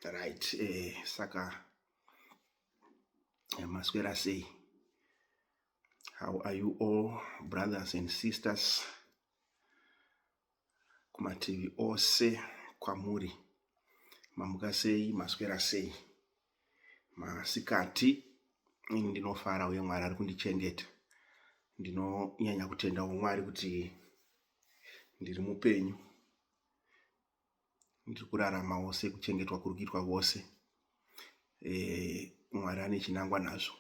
Right, saka maswera sei. How are you all, brothers and sisters? Kumativi ose kwamuri. Mamuka sei, maswera sei. Masikati ndinofara uye Mwari ari kundichengeta. Ndinonyanya kutenda Mwari kuti ndiri mupenyu. Ndiri kurarama wose kuchengetwa kuri kuitwa wose. Mwari ane chinangwa nazvo.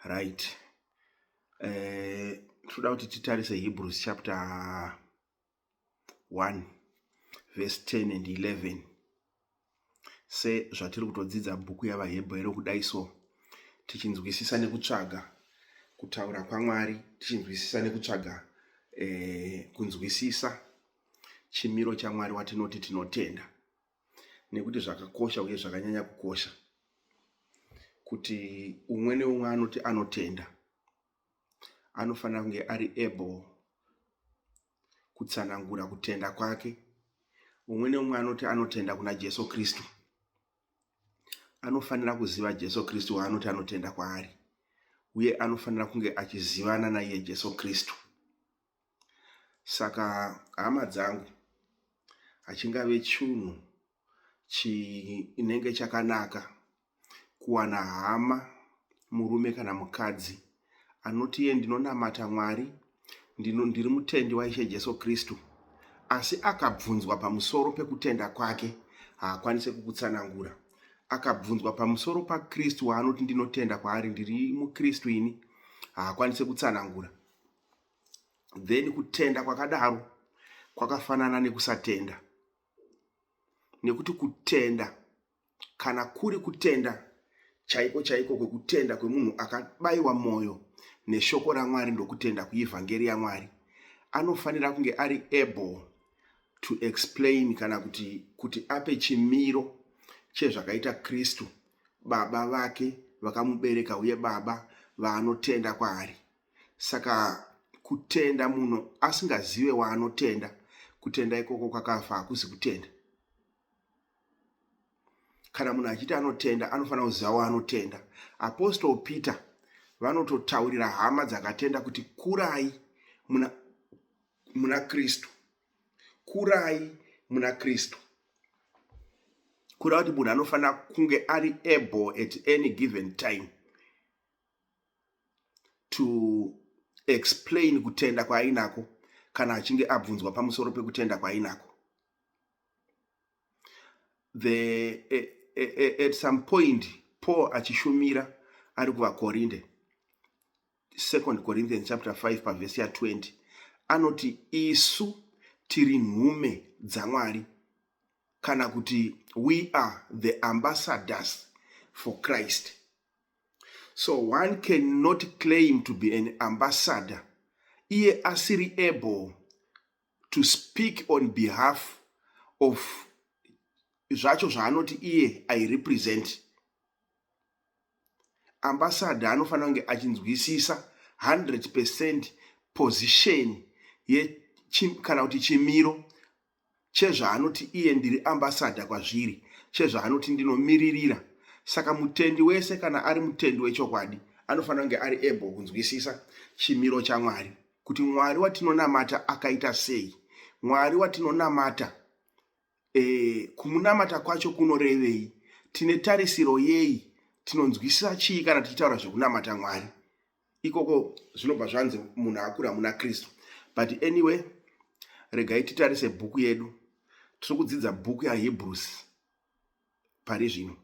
Right. Toda kuti titarise Hebrews chapter 1 verse 10 and 11. Se zvatiri kutodzidza bhuku yavaHebheru kudai so tichinzwisisa nekutsvaga kutaura kwaMwari, tichinzwisisa nekutsvaga kunzwisisa chimiro chaMwari watinoti tinotenda. Nekuti zvakakosha uye zvakanyanya kukosha kuti umwe neumwe anoti anotenda anofanira kunge ari able kutsanangura kutenda kwake. Umwe neumwe anoti anotenda kuna Jesu Kristu anofanira kuziva Jesu Kristu waanoti anotenda kwaari, uye anofanira kunge achizivana naiye Jesu Kristu. Saka hama dzangu, hachingave chinhu chinenge chakanaka kuwana hama, murume kana mukadzi anoti iye ndinonamata Mwari, ndiri mutendi waIshe Jesu Kristu, asi akabvunzwa pamusoro pekutenda kwake haakwanise kukutsanangura. Akabvunzwa pamusoro paKristu waanoti ndinotenda kwaari, ndiri muKristu ini, haakwanise kutsanangura. Then kutenda kwakadaro kwakafanana nekusatenda. Nekuti kutenda, kana kuri kutenda chaiko chaiko kwekutenda kwemunhu akabayiwa mwoyo neshoko raMwari ndokutenda kuivhangeri yaMwari, anofanira kunge ari able to explain kana kuti ape chimiro chezvakaita Kristu, baba vake vakamubereka uye baba vaanotenda kwaari. Saka kutenda munhu asingazive waanotenda, kutenda ikoko kwakafa, hakuzi kutenda. Kana munhu achiti anotenda, anofanira kuziva waanotenda. Apostle Peter vanototaurira hama dzakatenda kuti kurai muna Kristu. Kurai muna Kristu. Kureva kuti munhu anofanira kunge ari able at any given time to explain kutenda kwaainako kana achinge abvunzwa pamusoro pekutenda kwaainako. At some point Paul achishumira ari kuvaKorinde, 2 Corinthians chapter 5 verse 20, anoti isu tiri nhume dzaMwari, kana kuti we are the ambassadors for Christ. So one cannot claim to be an ambassador iye asiri able to speak on behalf of zvacho zvaanoti iye I represent. Ambassador anofanira kunge achinzwisisa 100% position kana kuti chimiro chezvaanoti iye ndiri ambassador kwazviri, chezvaanoti ndinomiririra. Saka mutendi wese kana ari mutendi wechokwadi anofanira kunge ari able kunzwisisa chimiro chaMwari, kuti Mwari watinonamata akaita sei, Mwari watinonamata kumunamata kwacho kunorevei, tine tarisiro yei, tinonzwisisa chii kana tichitaura zvekunamata Mwari. Ikoko zvinobva zvanzi munhu akura muna Kristu. But anyway, regai titarise bhuku yedu. Tiri kudzidza bhuku yaHebrews pari zvino.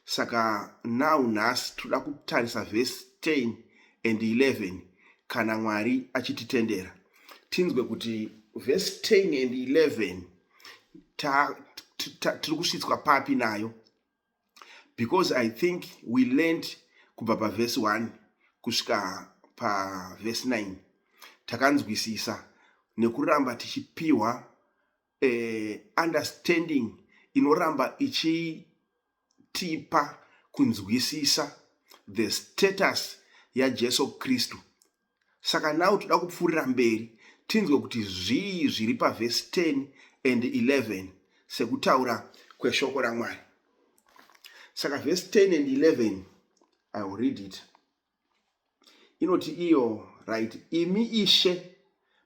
Saka nhasi toda kutarisa verse 10 and 11 kana Mwari achititendera. Tinzwe kuti verse 10 and 11 tiri kusvitswa papi nayo, because I think we learned kubva paverse 1 kusvika paverse 9. Takanzwisisa nekuramba tichipiwa understanding inoramba ichitipa kunzwisisa the status yaJesu Kristu. Saka now toda kupfuurira mberi tinzwe kuti zviri paverse 10 and 11 sekutaura kweshoko raMwari. Saka verse 10 and 11, I will read it. Inoti iyo, right? Imi ishe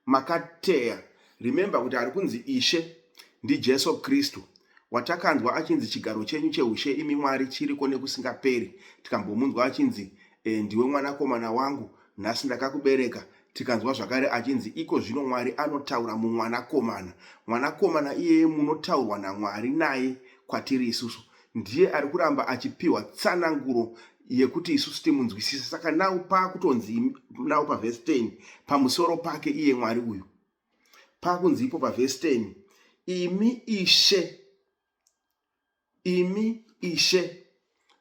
makateya. Remember kuti ari kunzi ishe ndi Jesu Kristu, watakanzwa achinzi chigaro chenyu cheushe imi Mwari chiriko nekusingaperi. Tikambomunzwa achinzi ndiwe mwanakomana wangu, nhasi ndakakubereka. Tikanzwa zvakare achinzi iko zvino Mwari anotaura mumwanakomana. Mwanakomana iyeye munotaurwa naMwari naye kwatiri isusu. Ndiye ari kuramba achipiwa tsananguro yekuti isusu timunzwisise. Saka nawo pakutonzi nawo paverse 10 pamusoro pake iye Mwari uyu. Pakunzi ipo paverse 10, imi ishe.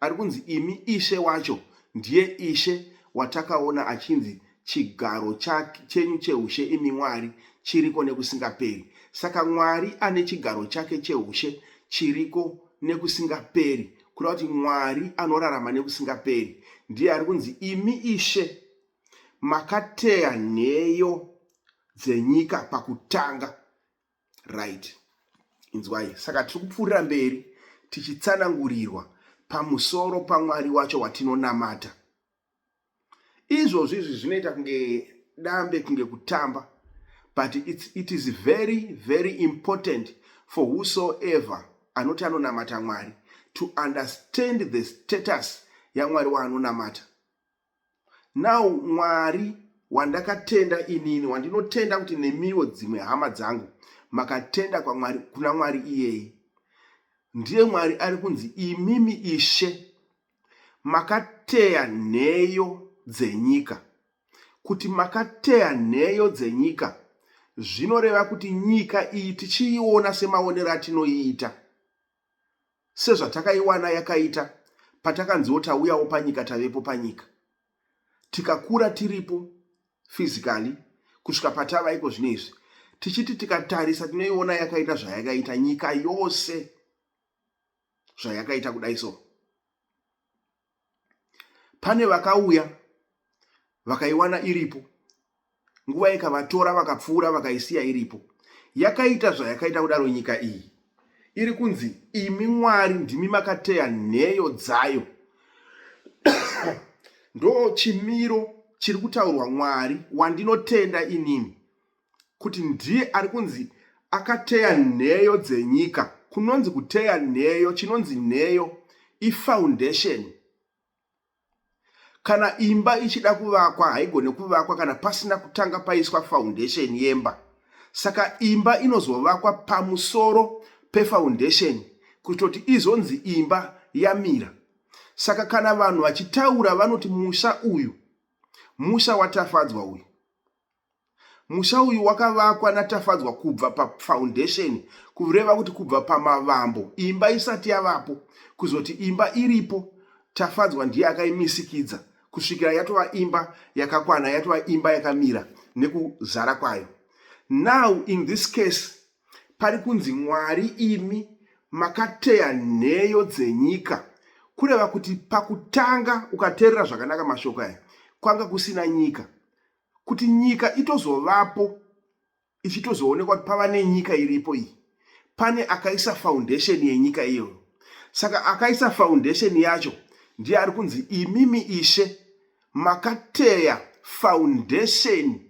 Ari kunzi imi ishe wacho ndiye ishe watakaona achinzi chigaro chenyu cheushe imi Mwari chiriko nekusingaperi. Saka Mwari ane chigaro chake cheushe chiriko nekusingaperi, kureva kuti Mwari anorarama nekusingaperi. Ndiye ari kunzi imi ishe makateya nheyo dzenyika pakutanga, right? Inzwai. Saka tiri kupfuurira mberi tichitsanangurirwa pamusoro paMwari wacho watinonamata. Izvozvi zvinoita kunge dambe, kunge kutamba, but it is very, very important for whosoever anoti anonamata Mwari to understand the status yaMwari waanonamata. Now Mwari wandakatenda inini, wandinotenda kuti nemiwo dzimwe hama dzangu makatenda kuna Mwari iyeye, ndiye Mwari ari kunzi imimi ishe makateya nheyo dzenyika. Kuti makateya nheyo dzenyika zvinoreva kuti nyika iyi tichiiona semaonero atinoiita, sezvatakaiwana yakaita patakanziwo tauyawo panyika, tavepo panyika, tikakura tiripo physically kusvika patavaiko zvinezvi, tichiti tikatarisa tinoiona yakaita zvayakaita nyika yose zvayakaita kudai so. Pane vakauya vakaiwana iripo, nguva ikavatora vakapfuura vakaisiya iripo, yakaita zvayakaita kudaro nyika iyi. Iri kunzi imi Mwari ndimi makateya nheyo dzayo. Ndo chimiro chiri kutaurwa Mwari wandinotenda inini, kuti ndiye ari kunzi akateya nheyo dzenyika. Kunonzi kuteya nheyo, chinonzi nheyo ifoundation. Kana imba ichida kuvakwa haigone kuvakwa kana pasina kutanga paiswa foundation yemba. Saka imba inozovakwa pamusoro pefoundation kutoti izonzi imba yamira. Saka kana vanhu vachitaura vanoti musha uyu, musha watafadzwa uyu, musha uyu wakavakwa natafadzwa kubva pafoundation, kureva kuti kubva pamavambo, imba isati yavapo, kuzoti imba iripo, tafadzwa ndiye akaimisikidza kusvikira yatova imba yakakwana, yatova imba yakamira nekuzara kwayo. Now in this case pari kunzi Mwari imi makateya nheyo dzenyika, kureva kuti pakutanga ukateerera zvakanaka mashoko aya kwanga kusina nyika. Kuti nyika itozovapo ichitozoonekwa kuti pava nenyika iripo iyi, pane akaisa foundation yenyika iyoyo. Saka akaisa foundation yacho ndiye ari kunzi imimi ishe makateya foundation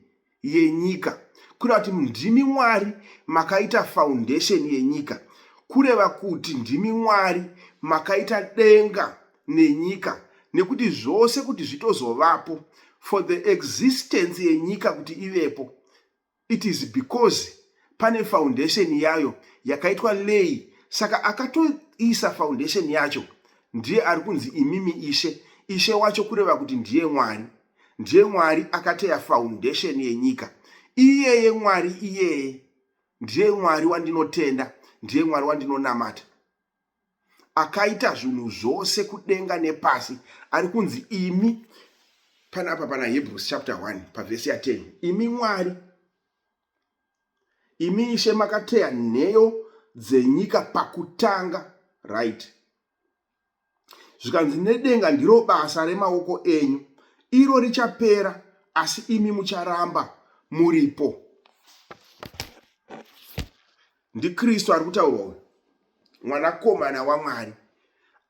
yenyika. Kureva kuti ndimi Mwari makaita foundation yenyika, kureva kuti ndimi Mwari makaita denga nenyika, nekuti zvose kuti zvitozovapo, for the existence yenyika kuti ivepo, it is because pane foundation yayo yakaitwa lay. Saka akatoisa foundation yacho ndiye ari kunzi imimi ishe. Ishe wacho kureva kuti ndiye Mwari. Ndiye Mwari akateya foundation yenyika. Iyeye Mwari iyeye ndiye Mwari wandinotenda, ndiye Mwari wandinonamata. Akaita zvinhu zvose kudenga nepasi. Ari kunzi imi, panapa pana Hebrews chapter 1 paverse 10, imi Mwari, imi ishe makateya nheyo dzenyika pakutanga, right? Zvikanzi nedenga ndiro basa remaoko enyu, iro richapera asi imi mucharamba muripo. Ndi Kristu ari kutaurwa, mwanakomana waMwari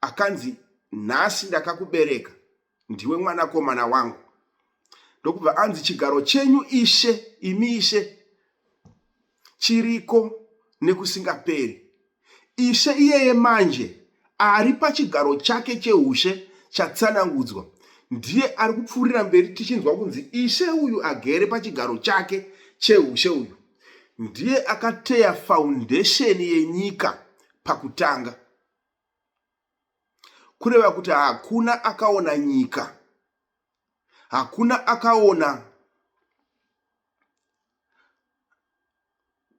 akanzi nhasi ndakakubereka, ndiwe mwanakomana wangu. Ndokubva anzi chigaro chenyu Ishe, imi Ishe, chiriko nekusingaperi. Ishe iyeye manje ari pachigaro chake cheushe chatsanangudzwa ndiye ari kupfuurira mberi, tichinzwa kunzi Ishe uyu agere pachigaro chake cheushe uyu ndiye akateya foundation yenyika pakutanga. Kureva kuti hakuna akaona nyika, hakuna akaona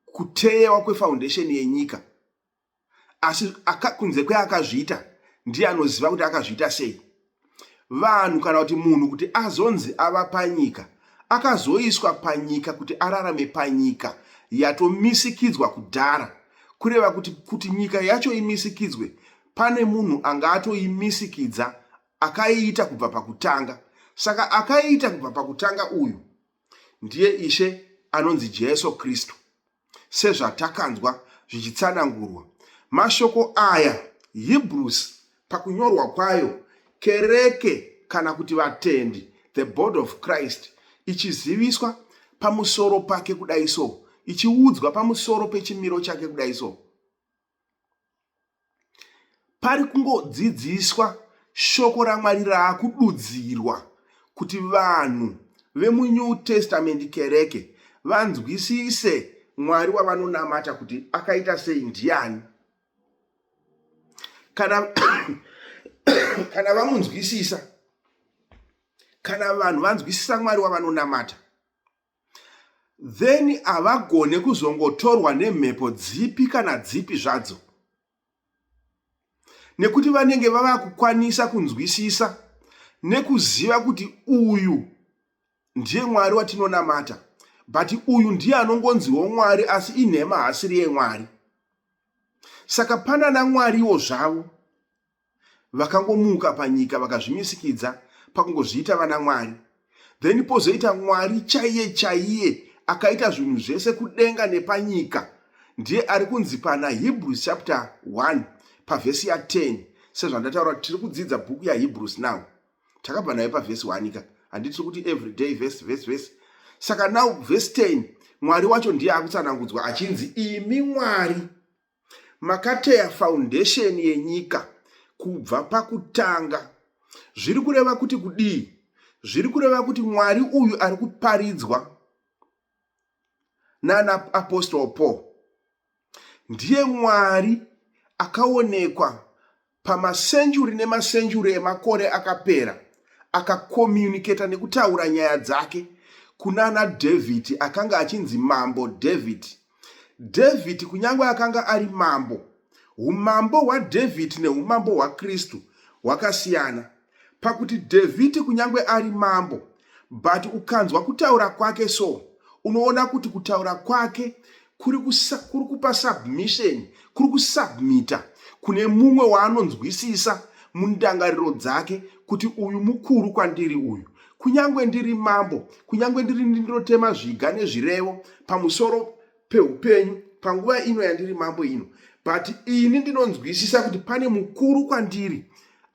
kuteyewa kwefoundation yenyika, asi kunze kweakazviita ndiye anoziva kuti akazviita sei. Vanhu kana kuti munhu kuti azonzi ava panyika, akazoiswa panyika kuti ararame panyika yatomisikidzwa kudhara. Kureva kuti nyika yacho imisikidzwe, pane munhu angatoimisikidza akaiita kubva pakutanga. Saka akaiita kubva pakutanga uyu ndiye Ishe anonzi Jesu Kristu, sezvatakanzwa zvichitsanangurwa. Mashoko aya Hebrews pakunyorwa kwayo, kereke kana kuti vatendi, the body of Christ, ichiziviswa pamusoro pake kudai so, ichiudzwa pamusoro pechimiro chake kudai so, pari kungodzidziswa shoko raMwari raakududzirwa kuti vanhu vemuNew Testament kereke vanzwisise Mwari wavanonamata kuti akaita sei, ndiani. Kana vamunzwisisa, kana vanhu vanzwisisa Mwari wavanonamata, then havagone kuzongotorwa nemhepo dzipi kana dzipi zvadzo, nekuti vanenge vava kukwanisa kunzwisisa nekuziva kuti uyu ndiye Mwari watinonamata, but uyu ndiye anongonziwo Mwari asi inhema hasiri yeMwari. Saka pana naMwariwo zvavo vakangomuka panyika vakazvimisikidza pakungozviita vana Mwari. Then pozoita Mwari chaiye chaiye akaita zvinhu zvese kudenga nepanyika, ndiye ari kunzi pana Hebrews chapter 1 pavhesi ya 10. Sezvandataura tiri kudzidza bhuku yaHebrews now, takabva nayo pavhesi 1 ka, handiti kuti everyday verse. Saka now verse 10 Mwari wacho ndiye akutsanangudzwa achinzi, imi Mwari makateya foundation yenyika kubva pakutanga. Zviri kureva kuti kudii? Zviri kureva kuti Mwari uyu ari kuparidzwa nana Apostle Paul ndiye Mwari akaonekwa pamasenjuri nemasenjuri emakore akapera, akakomuniketa nekutaura nyaya dzake kunana David, akanga achinzi mambo David. David kunyange akanga ari mambo, umambo hwaDavid neumambo hwaKristu hwakasiyana. Pakuti David kunyange ari mambo, but ukanzwa kutaura kwake so, unoona kuti kutaura kwake kuri kupa submission, kuri kusubmita kune mumwe waanonzwisisa mundangariro dzake kuti uyu mukuru kwandiri uyu. Kunyange ndiri mambo, kunyange ndinotema zviga nezvirevo pamusoro peupenyu panguva ino yandiri mambo ino, but ini ndinonzwisisa kuti pane mukuru kwandiri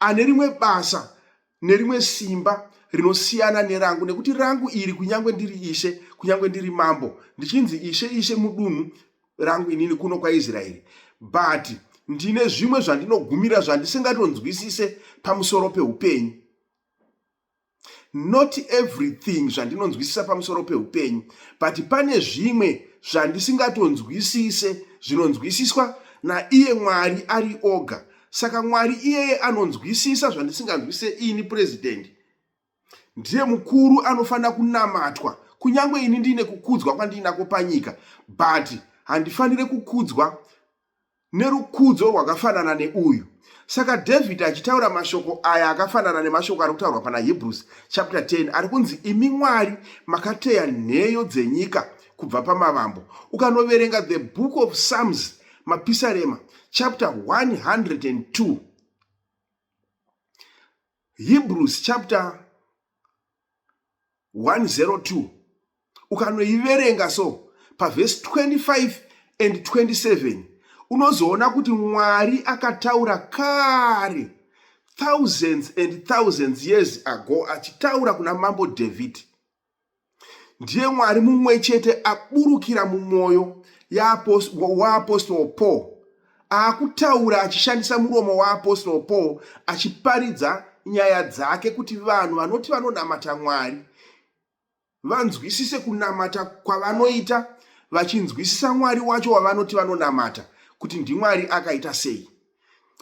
ane rimwe basa nerimwe simba rinosiyana nerangu, nekuti rangu iri kunyange ndiri Ishe, kunyange ndiri mambo, ndichinzi Ishe mudunhu rangu inini kuno kwaIsraeri, but ndine zvimwe zvandinogumira zvandisingatonzwisise pamusoro peupenyu. Not everything zvandinonzwisisa pamusoro peupenyu, but pane zvimwe zvandisingatonzwisise zvinonzwisiswa naiye Mwari ari oga. Saka Mwari iyeye anonzwisisa zvandisinganzwisise ini president. Ndiye mukuru anofanira kunamatwa, kunyange ini ndine kukudzwa kwandinako panyika, but handifanire kukudzwa nerukudzo rwakafanana neuyu. Saka David achitaura mashoko aya akafanana nemashoko ari kutaurwa pana Hebrews chapter 10, ari kunzi imi Mwari makateya nheyo dzenyika kubva pamavambo. Ukanoverenga the book of Psalms, mapisarema chapter 102, Hebrews chapter 102, ukanoiverenga so pavhesi 25 and 27, unozoona kuti Mwari akataura kare thousands and thousands years ago achitaura kuna mambo David. Ndiye Mwari mumwe chete aburukira mumwoyo waapostolo Paul, akutaura achishandisa muromo waapostolo Paul achiparidza nyaya dzake kuti vanhu vanoti vanonamata Mwari vanzwisise kunamata kwavanoita, vachinzwisisa Mwari wacho wavanoti vanonamata kuti ndiMwari akaita sei.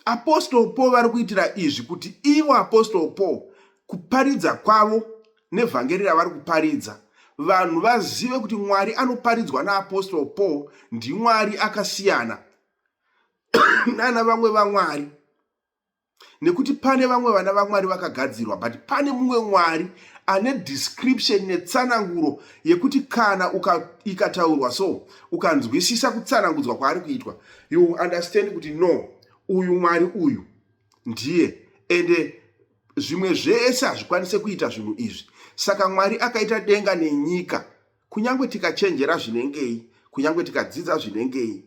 Apostolo Paul vari kuitira izvi kuti ivo apostolo Paul kuparidza kwavo nevhangeri ravari kuparidza vanhu vazive kuti Mwari anoparidzwa naapostolo Paul ndiMwari akasiyana nana vamwe vaMwari, nekuti pane vamwe vana vaMwari vakagadzirwa, but pane mumwe Mwari ane description netsananguro yekuti kana ikataurwa so ukanzwisisa kutsanangudzwa kwaari kuitwa, you understand kuti no, uyu Mwari uyu ndiye, ende zvimwe zvese hazvikwanise kuita zvinhu izvi. Saka Mwari akaita denga nenyika. Kunyangwe tikachenjera zvinengei, kunyangwe tikadzidza zvinengei,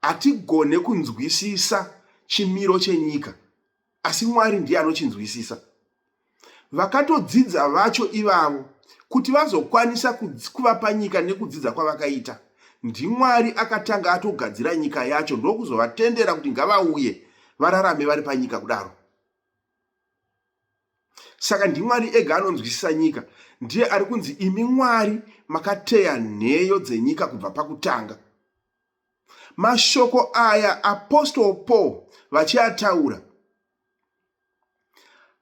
hatigone kunzwisisa chimiro chenyika, asi Mwari ndiye anochinzwisisa. Vakatodzidza vacho ivavo kuti vazokwanisa kuvapa nyika nekudzidza kwavakaita, ndiMwari akatanga atogadzira nyika yacho ndokuzovatendera kuti ngavauye vararame vari panyika kudaro. Saka ndiMwari ega anonzwisisa nyika. Ndiye ari kunzi imi Mwari makateya nheyo dzenyika kubva pakutanga. Mashoko aya apostolo Paul vachiataura,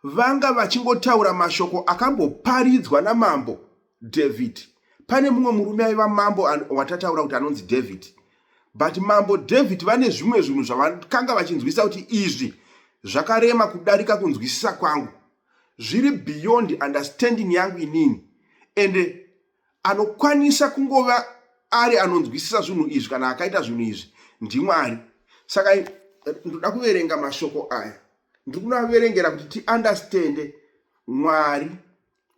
vanga vachingotaura mashoko akamboparidzwa namambo David. Pane mumwe murume aiva mambo watataura kuti anonzi David, but mambo David vane zvimwe zvinhu zvavakanga vachinzwisisa kuti izvi zvakarema kudarika kunzwisisa kwangu, zviri beyond understanding yangu inini, ende anokwanisa kungova ari anonzwisisa zvinhu izvi kana akaita zvinhu izvi ndiMwari. Saka ndoda kuverenga mashoko aya, ndiri kunaverengera kuti tiundastande Mwari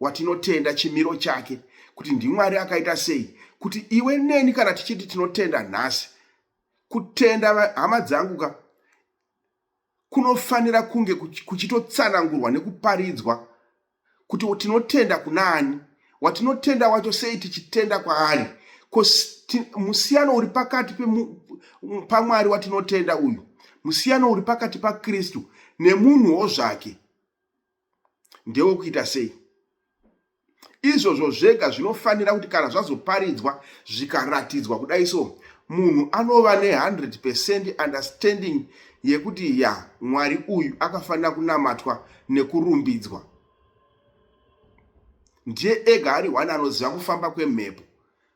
watinotenda chimiro chake, kuti ndiMwari akaita sei, kuti iwe neni kana tichiti tinotenda nhasi, kutenda hama dzangu kunofanira kunge kuchitotsanangurwa nekuparidzwa kuti tinotenda kunani, watinotenda wacho sei tichitenda kwaari, musiyano uri pakati paMwari watinotenda uyu, musiyano uri pakati paKristu nemunhuwo zvake ndewo kuita sei. Izvozvo zvega zvinofanira kuti kana zvazoparidzwa zvikaratidzwa kudai so, munhu anova ne100% understanding yekuti ya Mwari uyu akafanira kunamatwa nekurumbidzwa. Ndiye ega ari one anoziva kufamba kwemhepo.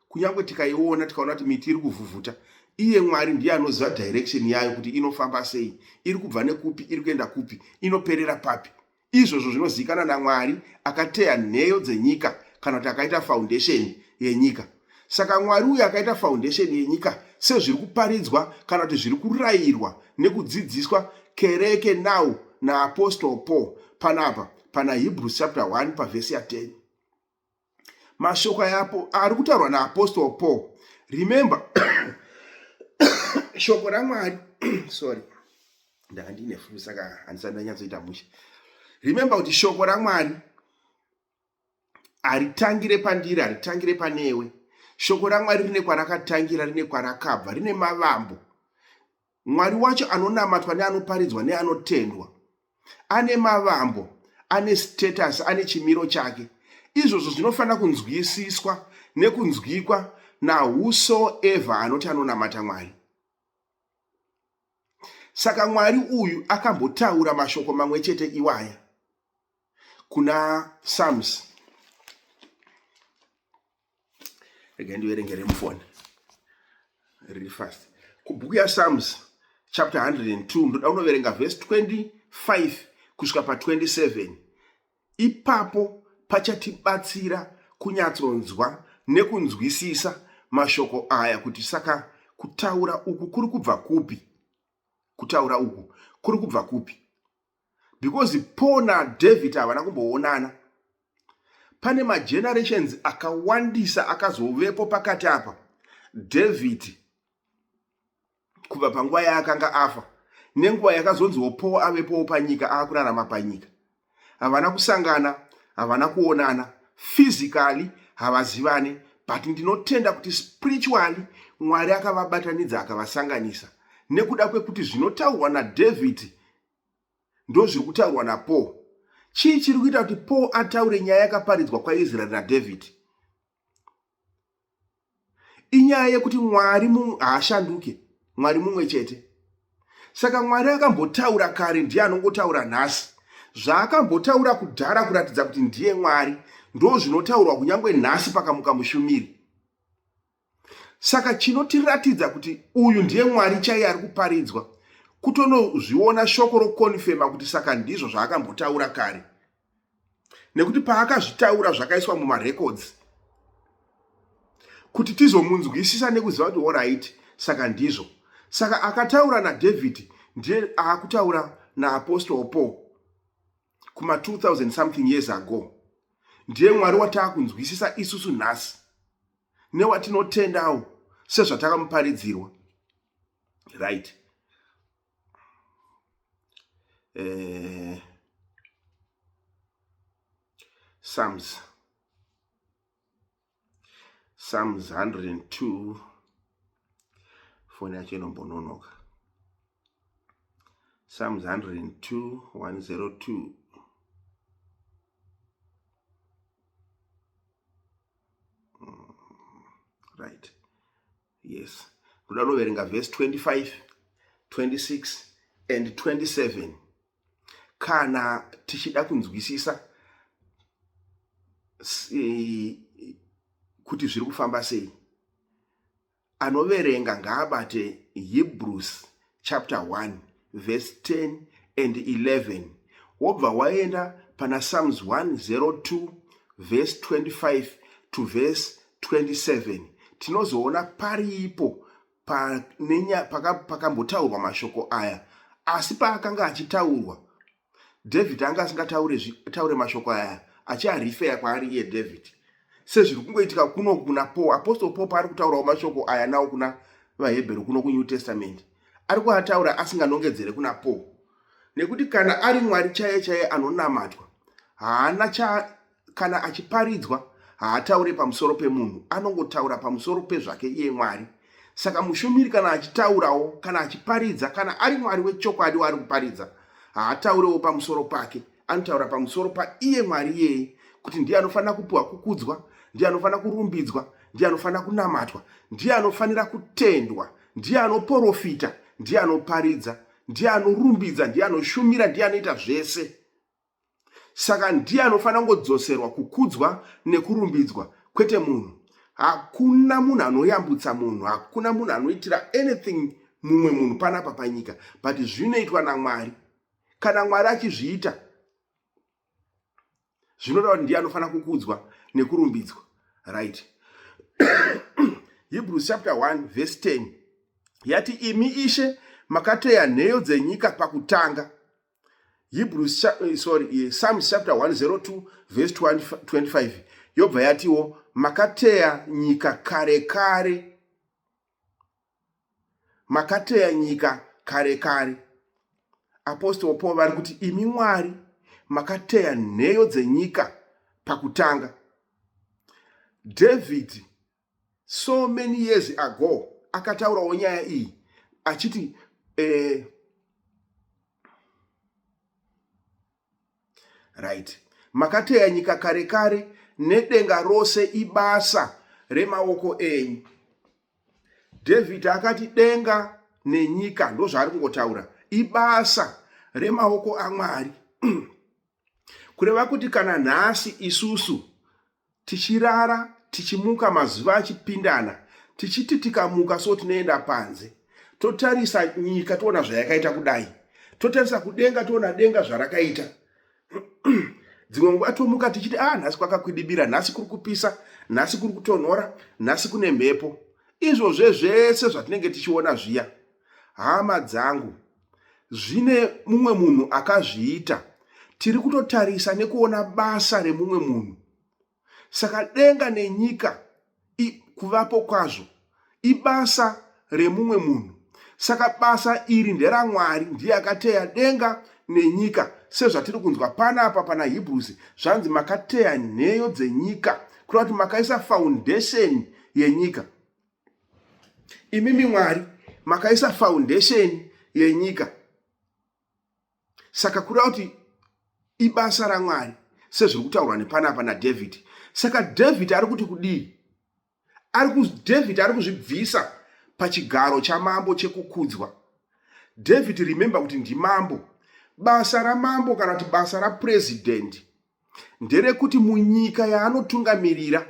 Kunyangwe tikaiona tikaona kuti miti iri kuvhuvhuta, iye Mwari ndiye anoziva direction yayo kuti inofamba sei, iri kubva nekupi, iri kuenda kupi, inoperera papi. Izvozvo zvinozikanwa naMwari akateya nheyo dzenyika kana kuti akaita foundation yenyika. Saka Mwari uyu akaita foundation yenyika sezviri kuparidzwa kana kuti zviri kurayirwa nekudzidziswa kereke now naapostolo Paul panapa pana Hebrews chapter 1 pavhesi ya 10. Mashoko yapo ari kutaurwa naapostolo Paul. Remember shoko raMwari sorry ndandine flu saka handisana nyatsoita musha. Remember kuti shoko raMwari haritangire pandiri, haritangire panewe. Shoko raMwari rine kwarakatangira, rine kwarakabva, rine mavambo. Mwari wacho anonamatwa neanoparidzwa neanotendwa ane mavambo, ane status, ane chimiro chake. Izvozvo zvinofanira kunzwisiswa nekunzwikwa nawhosoever anoti anonamata Mwari. Saka Mwari uyu akambotaura mashoko mamwe chete iwaya kuna Psalms. Again, ndiverengere mufoni really fast. Kubhuku yaPsalms chapter 102 ndoda unoverenga verse 25 kusvika pa27. Ipapo pachatibatsira kunyatsonzwa nekunzwisisa mashoko aya kuti saka kutaura uku kuri kubva kupi, kutaura uku kuri kubva kupi. Because Paul na David havana kumboonana. Pane magenerations akawandisa akazovepo pakati apa. David kubva panguva yaakanga afa nenguva yakazonziwo Paul avepowo panyika, aakurarama panyika. Havana kusangana, havana kuonana, physically havazivane, but ndinotenda kuti spiritually Mwari akavabatanidza akavasanganisa, nekuda kwekuti zvinotaurwa naDavid ndo zviri kutaurwa naPaul. Chii chiri kuita kuti Paul ataure nyaya yakaparidzwa kwaIsraeri naDavid? Inyaya yekuti Mwari haashanduke, Mwari mumwe chete. Saka Mwari akambotaura kare, ndiye anongotaura nhasi. Zvaakambotaura kudhara kuratidza kuti ndiye Mwari, ndo zvinotaurwa kunyangwe nhasi pakamuka mushumiri. Saka chinotiratidza kuti uyu ndiye Mwari chaiye ari kuparidzwa, kutonozviona shoko rokonfema kuti saka ndizvo zvaakambotaura kare, nekuti paakazvitaura zvakaiswa mumarecords kuti tizomunzwisisa nekuziva kuti alright, saka ndizvo. Saka akataura naDavid ndiye aakutaura naApostle Paul kuma 2000 something years ago. Ndiye Mwari wataakunzwisisa isusu nhasi newatinotendawo sezvatakamuparidzirwa. Right. Psalms 102 foni yacho inombononoka. Psalms 102 102. Right. Yes. Kuda noverenga verse 25, 26 and 27. Kana tichida kunzwisisa kuti zviri kufamba sei, anoverenga ngaabate Hebrews chapter 1 verse 10 and 11. Wobva waenda pana Psalms 102 verse 25 to verse 27. Tinozoona paripo pakambotaurwa mashoko aya, asi paakanga achitaurwa David anga asingataure mashoko aya, achiarifeya kwaari iye David. Sezviri kungoitika kuno kuna Paul, Apostle Paul paari kutaurawo mashoko aya nawo kuna vaHebheru kuno kuNew Testament, ari kuataura asinganongedzere kuna Paul, nekuti kana ari Mwari chaiye anonamatwa, haana kana achiparidzwa haataure pamusoro pemunhu, anongotaura pamusoro pezvake iye Mwari. Saka mushumiri kana achitaurawo, kana achiparidza, kana ari Mwari wechokwadi waari kuparidza, haataurewo pamusoro pake, anotaura pamusoro paiye Mwari iyeye, kuti ndiye anofanira kupiwa kukudzwa, ndiye anofanira kurumbidzwa, ndiye anofanira kunamatwa, ndiye anofanira kutendwa, ndiye anoprofita, ndiye anoparidza, ndiye anorumbidza, ndiye anoshumira, ndiye anoita zvese. Saka ndiye anofanira kungodzoserwa kukudzwa nekurumbidzwa, kwete munhu. Hakuna munhu anoyambutsa munhu, hakuna munhu anoitira anything mumwe munhu panapa panyika, but zvinoitwa naMwari. Kana Mwari achizviita, zvinoda kuti ndiye anofanira kukudzwa nekurumbidzwa. Right. Hebrews chapter 1 verse 10 yati, imi Ishe makateya nheyo dzenyika pakutanga. Psalms chapter 102 verse 25 yobva yatiwo, makateya nyika kare kare. Makateya nyika kare kare. Apostle Paul vari kuti imi Mwari makateya nheyo dzenyika pakutanga. David so many years ago akataurawo nyaya iyi achiti right, makateya nyika kare kare, nedenga rose ibasa remaoko enyu. David akati denga nenyika ndozvaari kungotaura, ibasa remaoko aMwari. Kureva kuti kana nhasi isusu tichirara, tichimuka mazuva achipindana, tichiti tikamuka so tinoenda panze, totarisa nyika toona zvayakaita kudai, totarisa kudenga toona denga zvarakaita. Dzimwe nguva tomuka tichiti nhasi kwakakwidibira, nhasi kuri kupisa, nhasi kuri kutonhora, nhasi kune mhepo. Izvozve zvese zvatinenge tichiona zviya, hama dzangu, zvine mumwe munhu akazviita. Tiri kutotarisa nekuona basa remumwe munhu. Saka denga nenyika kuvapo kwazvo ibasa remumwe munhu. Saka basa iri nderaMwari, ndiye akateya denga nenyika. Sezvatiri kunzwa panapa pana Hebrews, zvanzi makateya nheyo dzenyika, kureva kuti makaisa foundation yenyika. Imimi Mwari makaisa foundation yenyika. Saka kureva kuti ibasa raMwari, sezviri kutaurwa nepanapa naDhavidhi. Saka David ari kuti kudii? David ari kuzvibvisa pachigaro chamambo chekukudzwa. David, remember kuti ndimambo. Basa ramambo kana kuti basa rapresident nderekuti munyika yaanotungamirira,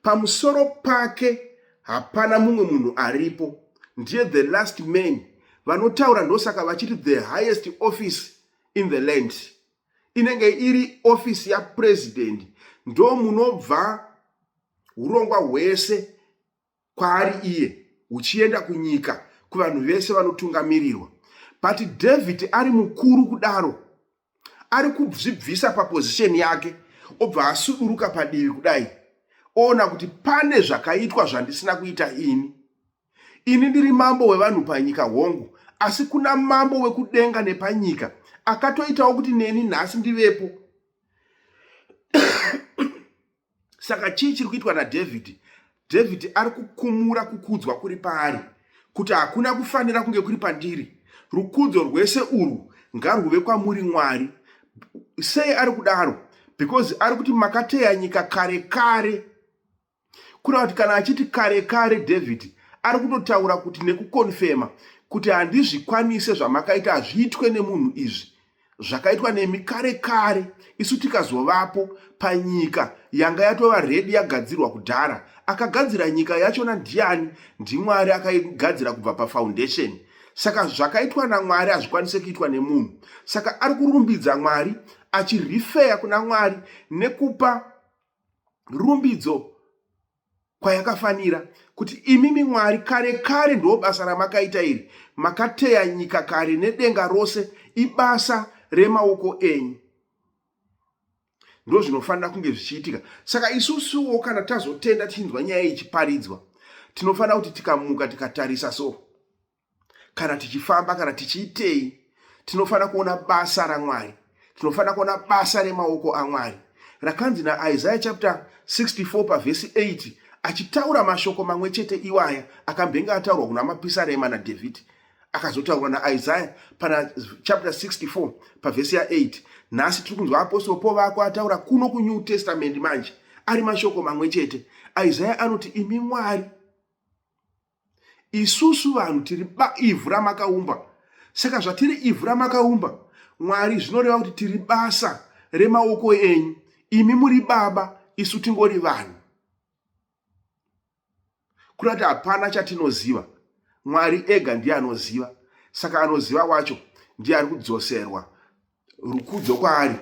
pamusoro pake hapana mumwe munhu aripo. Ndiye the last man. Vanotaura ndosaka vachiti the highest office in the land. Inenge iri office ya president. Ndo munobva urongwa hwese kwaari iye uchienda kunyika kuvanhu vese vanotungamirirwa. But David ari mukuru kudaro, ari kuzvibvisa paposition yake, obva asuduruka padivi kudai, ona kuti pane zvakaitwa zvandisina kuita ini ndiri mambo wevanhu panyika hongu, asi kuna mambo wekudenga nepanyika akatoitawo kuti neni nhasi ndivepo. Saka chii chiri kuitwa naDhavidhi? David ari kukumura kukudzwa kuri paari, kuti hakuna kufanira kunge kuri pandiri. Rukudzo rwese urwu ngaruve kwamuri Mwari. Sei ari kudaro? Because ari kuti makateya nyika kare kare. Kureva kuti kana achiti kare kare David ari kutotaura kuti nekukonfema kuti handizvikwanise zvamakaita hazviitwe nemunhu izvi zvakaitwa nemi kare kare. Isu tikazovapo panyika yanga yatova redi yagadzirwa kudhara. Akagadzira nyika yachona ndiani? NdiMwari akaigadzira kubva pafoundation. Saka zvakaitwa naMwari hazvikwanise kuitwa nemunhu. Saka ari kurumbidza Mwari, achirifeya kuna Mwari nekupa rumbidzo kwayakafanira, kuti imimi Mwari kare kare ndo basa ramakaita iri. Makateya nyika kare nedenga rose, ibasa remaoko enyu. Ndo zvinofanira kunge zvichiitika. Saka isusuwo kana tazotenda tichinzwa nyaya ichiparidzwa, tinofanira kuti tikamuka tikatarisa so, kana tichifamba kana tichiitei, tinofanira kuona basa raMwari, tinofanira kuona basa remaoko aMwari. Rakanzi naIsaiah chapter 64 pavhesi 8, achitaura mashoko mamwe chete iwaya akambenga ataurwa kuna Mapisarema naDhavhidhi. Akazotaurwa naIsaiah pana chapter 64 pavhesi ya 8. Nhasi tiri kunzwa apostoli Paul vako ataura kuno kuNew Testament manje, ari mashoko mamwe chete. Isaiah anoti imi Mwari, isusu vanhu tiri ivhu ramakaumba. Saka zvatiri ivhu ramakaumba, Mwari zvinoreva kuti tiri basa remaoko enyu. Imi muri baba, isu tingori vanhu. Kureva kuti hapana chatinoziva, Mwari ega ndiye anoziva. Saka anoziva wacho ndiye ari kudzoserwa rukudzo kwaari,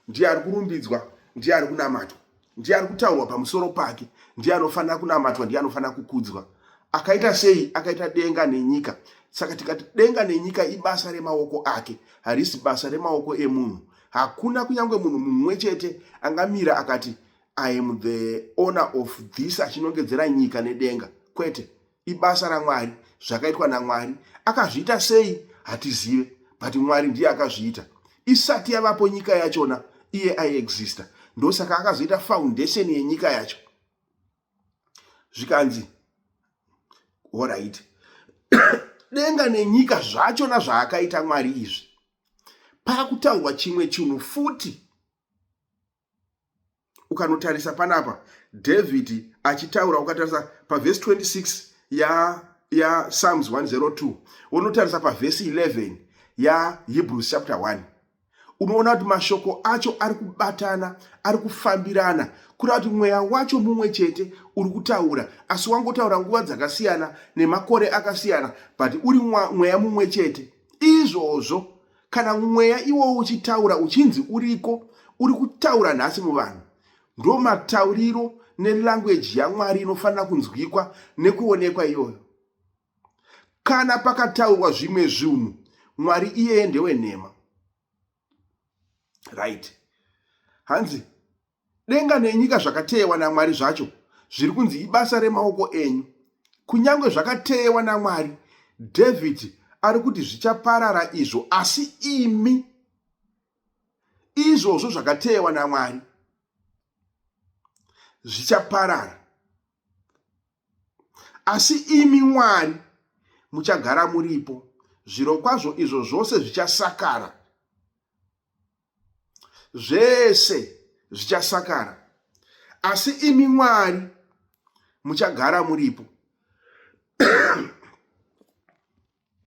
ndiye ari kurumbidzwa, ndiye ari kunamatwa, ndiye ari kutaurwa pamusoro pake, ndiye anofanira kunamatwa, ndiye anofanira kukudzwa. Akaita sei? Akaita denga nenyika. Saka tikati denga nenyika ibasa remaoko ake, harisi basa remaoko emunhu. Hakuna kunyange munhu mumwe chete angamira akati I am the owner of this, achinongedzera nyika nedenga. Kwete, ibasa raMwari, zvakaitwa naMwari. Akazviita sei? Hatizive, but Mwari ndiye akazviita. Isati yavapo nyika yachona, iye aiexista. Ndosaka akazoita foundation yenyika yacho. Zvikanzi alright. Denga nenyika zvachona zvaakaita Mwari izvi. Pakutaurwa chimwe chinhu futi. Ukanotarisa panapa, David achitaura, ukatarisa pavhesi 26 ya Psalms 102, unotarisa pavhesi 11 ya Hebrews chapter 1, unoona kuti mashoko acho ari kubatana, ari kufambirana. Kureva kuti mweya wacho mumwe chete uri kutaura, asi wangotaura nguva dzakasiyana nemakore akasiyana, but uri mweya mumwe chete. Izvozvo kana mweya iwowo uchitaura uchinzi uriko, uri kutaura nhasi muvanhu, ndo matauriro nelanguage yaMwari inofanira kunzwikwa nekuonekwa iyoyo. Kana pakataurwa zvimwe zvinhu, Mwari iyeye ndewe nhema. Right. Hanzi denga nenyika zvakateyewa naMwari zvacho zviri kunzi ibasa remaoko enyu. Kunyange zvakateyewa naMwari, David ari kuti zvichaparara izvo, asi imi, izvozvo zvakatewa naMwari zvichaparara, asi imi Mwari muchagara muripo. Zvirokwazvo izvo zvose zvichasakara, zvese zvichasakara, asi imi Mwari muchagara muripo.